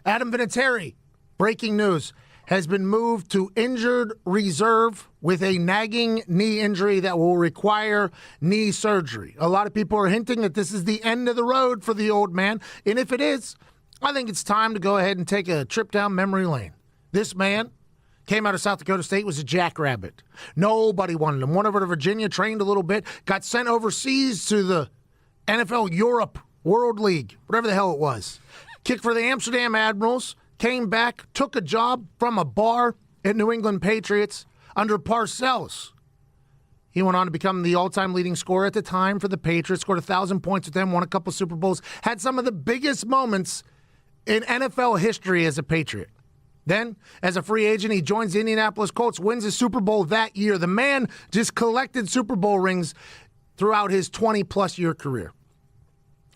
Adam Vinatieri, breaking news, has been moved to injured reserve with a nagging knee injury that will require knee surgery. A lot of people are hinting that this is the end of the road for the old man. And if it is, I think it's time to go ahead and take a trip down memory lane. This man came out of South Dakota State, was a jackrabbit. Nobody wanted him. Went over to Virginia, trained a little bit, got sent overseas to the NFL Europe World League, whatever the hell it was. Kicked for the Amsterdam Admirals. Came back, took a job from a bar at New England Patriots under Parcells. He went on to become the all-time leading scorer at the time for the Patriots, scored 1,000 points with them, won a couple Super Bowls, had some of the biggest moments in NFL history as a Patriot. Then, as a free agent, he joins the Indianapolis Colts, wins a Super Bowl that year. The man just collected Super Bowl rings throughout his 20-plus year career.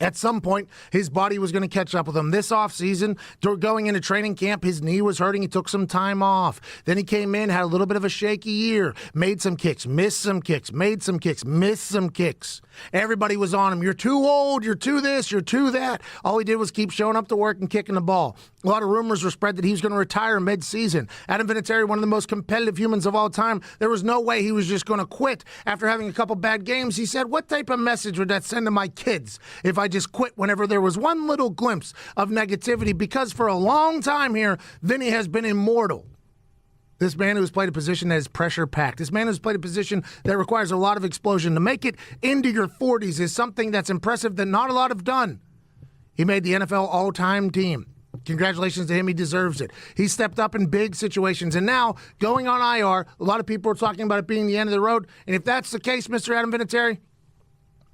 At some point, his body was going to catch up with him. This offseason, going into training camp, his knee was hurting. He took some time off. Then he came in, had a little bit of a shaky year, made some kicks, missed some kicks, made some kicks, missed some kicks. Everybody was on him. You're too old. You're too this. You're too that. All he did was keep showing up to work and kicking the ball. A lot of rumors were spread that he was going to retire mid-season. Adam Vinatieri, one of the most competitive humans of all time, there was no way he was just going to quit after having a couple bad games. He said, what type of message would that send to my kids if I just quit whenever there was one little glimpse of negativity? Because for a long time here, Vinny has been immortal. This man who has played a position that is pressure-packed. This man who has played a position that requires a lot of explosion. To make it into your 40s is something that's impressive that not a lot have done. He made the NFL all-time team. Congratulations to him. He deserves it. He stepped up in big situations. And now, going on IR, a lot of people are talking about it being the end of the road. And if that's the case, Mr. Adam Vinatieri,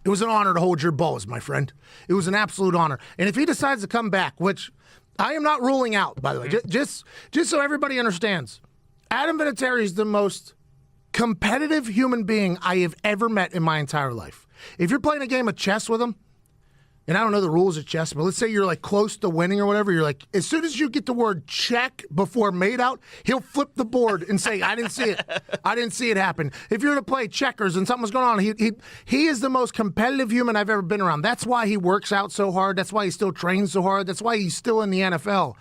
it was an honor to hold your balls, my friend. It was an absolute honor. And if he decides to come back, which I am not ruling out, by the way, just so everybody understands, Adam Vinatieri is the most competitive human being I have ever met in my entire life. If you're playing a game of chess with him, and I don't know the rules of chess, but let's say you're like close to winning or whatever, you're like, as soon as you get the word check before made out, he'll flip the board and say, I didn't see it. I didn't see it happen. If you're to play checkers and something was going on, he is the most competitive human I've ever been around. That's why he works out so hard. That's why he still trains so hard. That's why he's still in the NFL.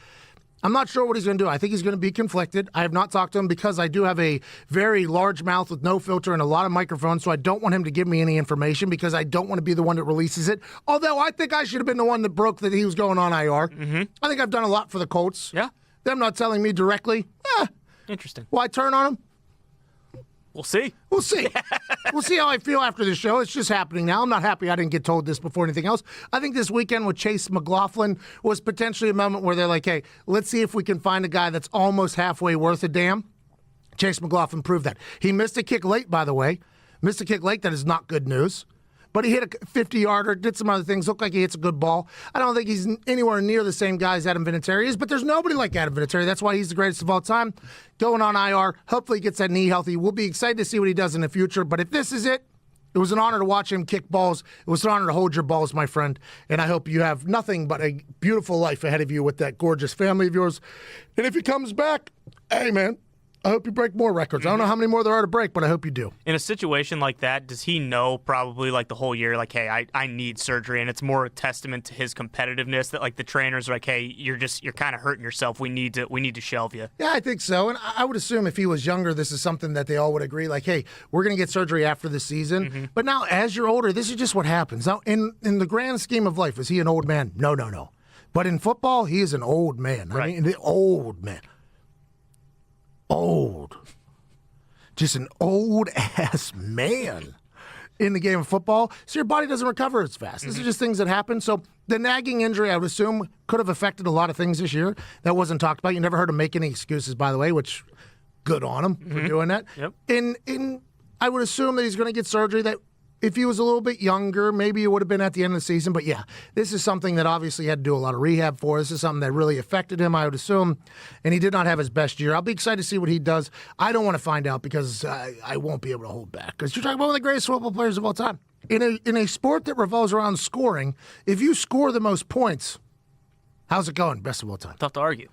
I'm not sure what he's going to do. I think he's going to be conflicted. I have not talked to him because I do have a very large mouth with no filter and a lot of microphones, so I don't want him to give me any information because I don't want to be the one that releases it. Although I think I should have been the one that broke that he was going on IR. Mm-hmm. I think I've done a lot for the Colts. Yeah. Them not telling me directly. Interesting. Will I turn on him? We'll see. We'll see. We'll see how I feel after the show. It's just happening now. I'm not happy I didn't get told this before anything else. I think this weekend with Chase McLaughlin was potentially a moment where they're like, hey, let's see if we can find a guy that's almost halfway worth a damn. Chase McLaughlin proved that. He missed a kick late, by the way. Missed a kick late. That is not good news. But he hit a 50-yarder, did some other things, looked like he hits a good ball. I don't think he's anywhere near the same guy as Adam Vinatieri is, but there's nobody like Adam Vinatieri. That's why he's the greatest of all time. Going on IR, hopefully he gets that knee healthy. We'll be excited to see what he does in the future. But if this is it, it was an honor to watch him kick balls. It was an honor to hold your balls, my friend. And I hope you have nothing but a beautiful life ahead of you with that gorgeous family of yours. And if he comes back, hey, man, I hope you break more records. I don't know how many more there are to break, but I hope you do. In a situation like that, does he know probably like the whole year, like, hey, I need surgery, and it's more a testament to his competitiveness that like the trainers are like, hey, you're kind of hurting yourself. We need to shelve you. Yeah, I think so. And I would assume if he was younger, this is something that they all would agree, like, hey, we're going to get surgery after the season. Mm-hmm. But now as you're older, this is just what happens. Now, in the grand scheme of life, is he an old man? No. But in football, he is an old man. Right. I mean, the old man. Old. Just an old-ass man in the game of football. So your body doesn't recover as fast. Mm-hmm. These are just things that happen. So the nagging injury, I would assume, could have affected a lot of things this year. That wasn't talked about. You never heard him make any excuses, by the way, which good on him for doing that. Yep. I would assume that he's going to get surgery that if he was a little bit younger, maybe it would have been at the end of the season. But, yeah, this is something that obviously he had to do a lot of rehab for. This is something that really affected him, I would assume. And he did not have his best year. I'll be excited to see what he does. I don't want to find out because I won't be able to hold back. Because you're talking about one of the greatest football players of all time. In a sport that revolves around scoring, if you score the most points, how's it going? Best of all time. Tough to argue.